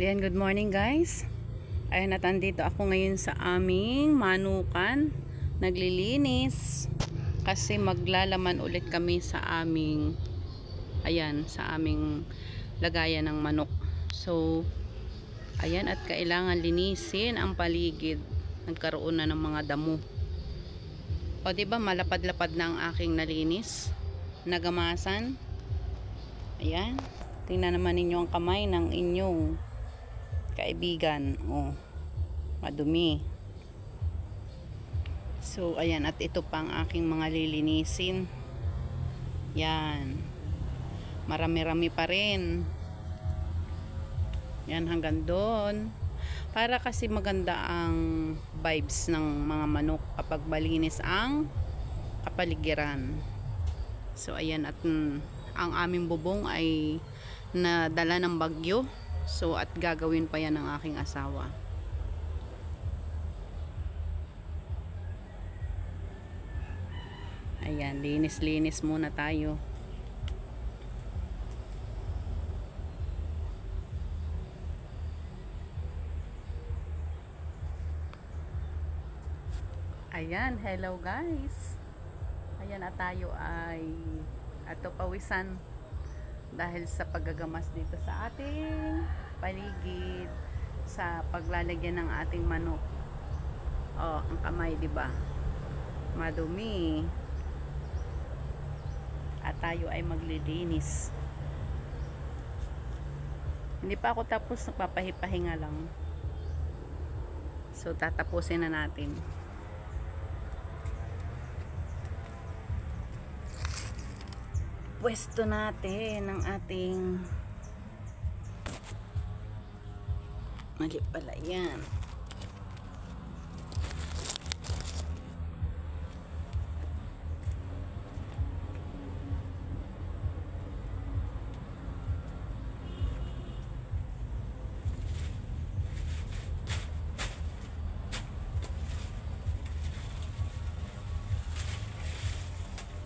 Ayan, good morning guys. Ayan, at andito ako ngayon sa aming manukan. Naglilinis. Kasi maglalaman ulit kami sa aming, ayan, sa aming lagayan ng manok. So, ayan, at kailangan linisin ang paligid. Nagkaroon na ng mga damo. O, diba, malapad-lapad na ang aking nalinis. Nagamasan. Ayan. Tingnan naman ninyo ang kamay ng inyong kaibigan. Oh, madumi. So, ayan. At ito pa ang aking mga lilinisin. Yan. Marami-rami pa rin. Yan, hanggang doon. Para kasi maganda ang vibes ng mga manok kapag malinis ang kapaligiran. So, ayan. At ang aming bubong ay nadala ng bagyo. So, at gagawin pa yan ng aking asawa. Ayan, linis-linis muna tayo. Ayan, hello guys. Ayan, at tayo ay pawisan dahil sa paggagamas dito sa ating paligid, sa paglalagyan ng ating manok. Oh, ang kamay, 'di ba? Madumi. At tayo ay maglilinis. Hindi pa ako tapos, nagpapahinga lang. So, tatapusin na natin. Pwesto natin ang ating mali pala yan.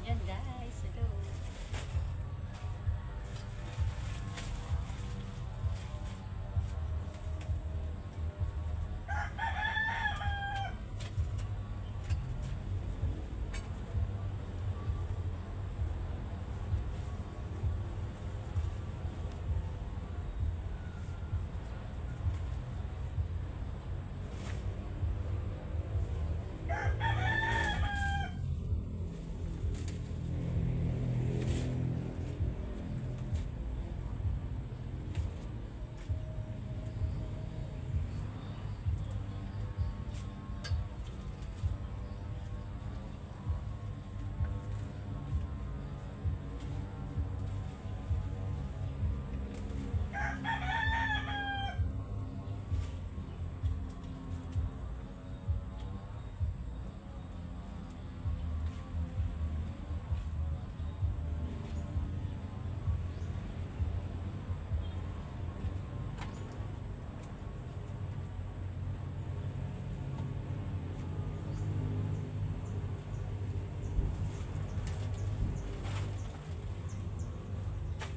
Yan guys, hello.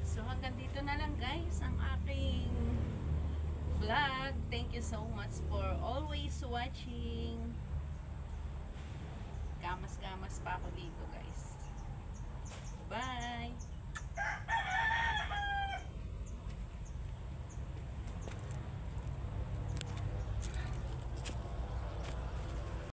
So, hanggang dito na lang guys ang aking vlog. Thank you so much for always watching. Gamas-gamas pa ako dito guys. Bye!